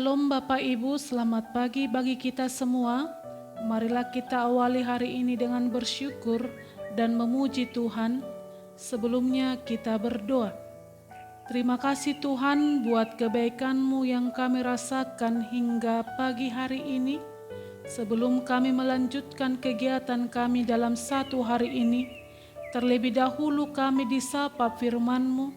Shalom Bapak Ibu, selamat pagi bagi kita semua. Marilah kita awali hari ini dengan bersyukur dan memuji Tuhan. Sebelumnya kita berdoa. Terima kasih Tuhan buat kebaikan-Mu yang kami rasakan hingga pagi hari ini. Sebelum kami melanjutkan kegiatan kami dalam satu hari ini, terlebih dahulu kami disapa firman-Mu.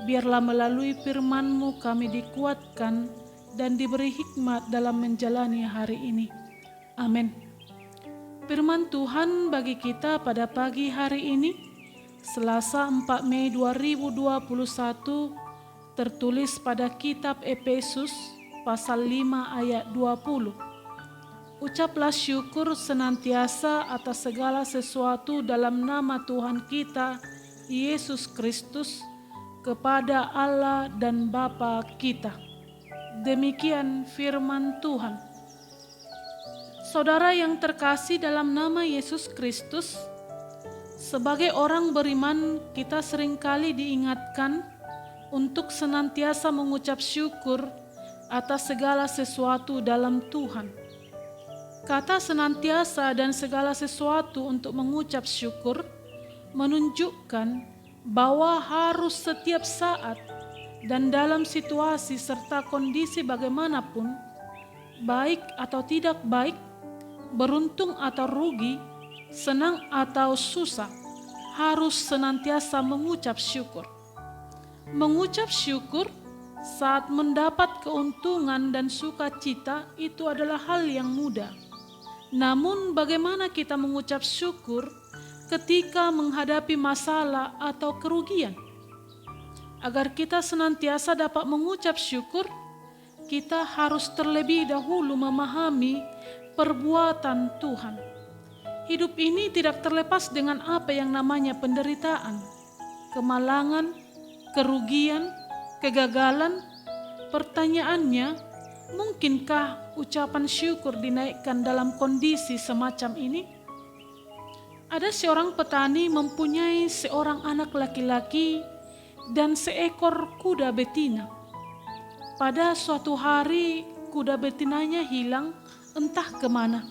Biarlah melalui firman-Mu kami dikuatkan dan diberi hikmat dalam menjalani hari ini. Amin. Firman Tuhan bagi kita pada pagi hari ini, Selasa 4 Mei 2021, tertulis pada kitab Efesus pasal 5 ayat 20. Ucaplah syukur senantiasa atas segala sesuatu dalam nama Tuhan kita, Yesus Kristus, kepada Allah dan Bapa kita. Demikian firman Tuhan. Saudara yang terkasih dalam nama Yesus Kristus, sebagai orang beriman kita seringkali diingatkan untuk senantiasa mengucap syukur atas segala sesuatu dalam Tuhan. Kata senantiasa dan segala sesuatu untuk mengucap syukur menunjukkan bahwa harus setiap saat dan dalam situasi serta kondisi bagaimanapun, baik atau tidak baik, beruntung atau rugi, senang atau susah, harus senantiasa mengucap syukur. Mengucap syukur saat mendapat keuntungan dan sukacita itu adalah hal yang mudah. Namun bagaimana kita mengucap syukur ketika menghadapi masalah atau kerugian? Agar kita senantiasa dapat mengucap syukur, kita harus terlebih dahulu memahami perbuatan Tuhan. Hidup ini tidak terlepas dengan apa yang namanya penderitaan, kemalangan, kerugian, kegagalan. Pertanyaannya, mungkinkah ucapan syukur dinaikkan dalam kondisi semacam ini? Ada seorang petani mempunyai seorang anak laki-laki dan seekor kuda betina. Pada suatu hari kuda betinanya hilang entah kemana.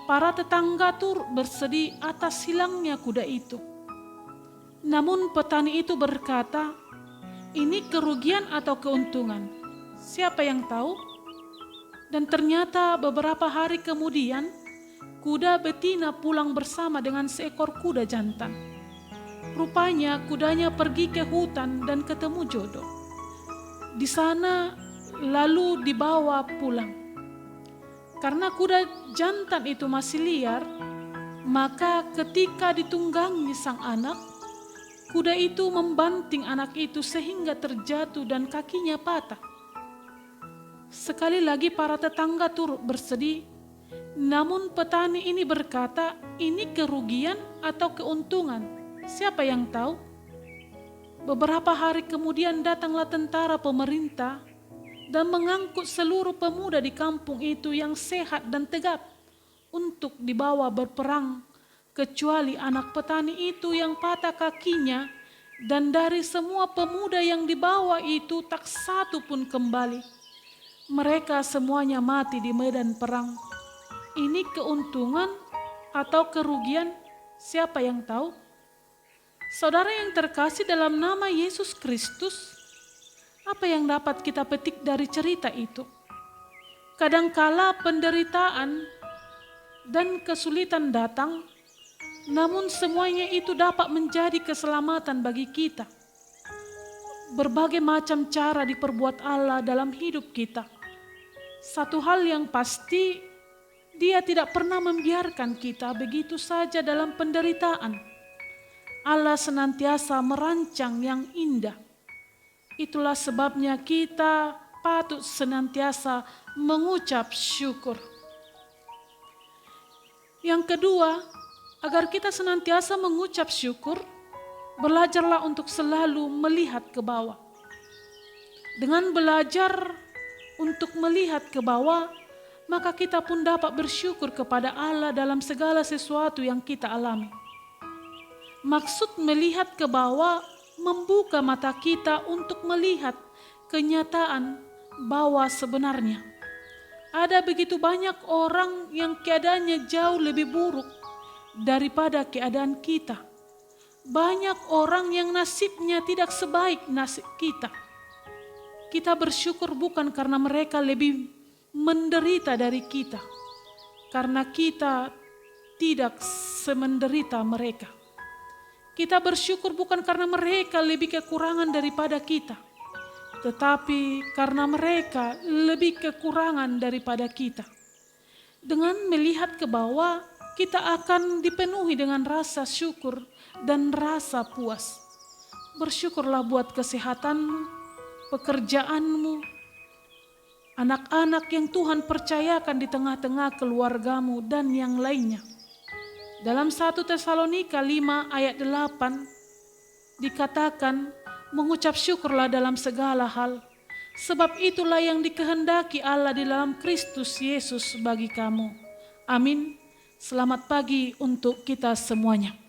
Para tetangga turut bersedih atas hilangnya kuda itu. Namun petani itu berkata, ini kerugian atau keuntungan? Siapa yang tahu? Dan ternyata beberapa hari kemudian kuda betina pulang bersama dengan seekor kuda jantan. Rupanya kudanya pergi ke hutan dan ketemu jodoh. Di sana lalu dibawa pulang. Karena kuda jantan itu masih liar, maka ketika ditunggangi sang anak, kuda itu membanting anak itu sehingga terjatuh dan kakinya patah. Sekali lagi para tetangga turut bersedih. Namun petani ini berkata, ini kerugian atau keuntungan? Siapa yang tahu? Beberapa hari kemudian datanglah tentara pemerintah dan mengangkut seluruh pemuda di kampung itu yang sehat dan tegap untuk dibawa berperang, kecuali anak petani itu yang patah kakinya, dan dari semua pemuda yang dibawa itu tak satu pun kembali. Mereka semuanya mati di medan perang. Ini keuntungan atau kerugian? Siapa yang tahu? Saudara yang terkasih dalam nama Yesus Kristus, apa yang dapat kita petik dari cerita itu? Kadangkala penderitaan dan kesulitan datang, namun semuanya itu dapat menjadi keselamatan bagi kita. Berbagai macam cara diperbuat Allah dalam hidup kita. Satu hal yang pasti, Dia tidak pernah membiarkan kita begitu saja dalam penderitaan. Allah senantiasa merancang yang indah. Itulah sebabnya kita patut senantiasa mengucap syukur. Yang kedua, agar kita senantiasa mengucap syukur, belajarlah untuk selalu melihat ke bawah. Dengan belajar untuk melihat ke bawah, maka kita pun dapat bersyukur kepada Allah dalam segala sesuatu yang kita alami. Maksud melihat ke bawah membuka mata kita untuk melihat kenyataan bahwa sebenarnya ada begitu banyak orang yang keadaannya jauh lebih buruk daripada keadaan kita. Banyak orang yang nasibnya tidak sebaik nasib kita. Kita bersyukur bukan karena mereka lebih menderita dari kita, karena kita tidak semenderita mereka. Kita bersyukur bukan karena mereka lebih kekurangan daripada kita, tetapi karena mereka lebih kekurangan daripada kita. Dengan melihat ke bawah, kita akan dipenuhi dengan rasa syukur dan rasa puas. Bersyukurlah buat kesehatanmu, pekerjaanmu, anak-anak yang Tuhan percayakan di tengah-tengah keluargamu dan yang lainnya. Dalam 1 Tesalonika 5 ayat 8 dikatakan, mengucap syukurlah dalam segala hal, sebab itulah yang dikehendaki Allah di dalam Kristus Yesus bagi kamu. Amin. Selamat pagi untuk kita semuanya.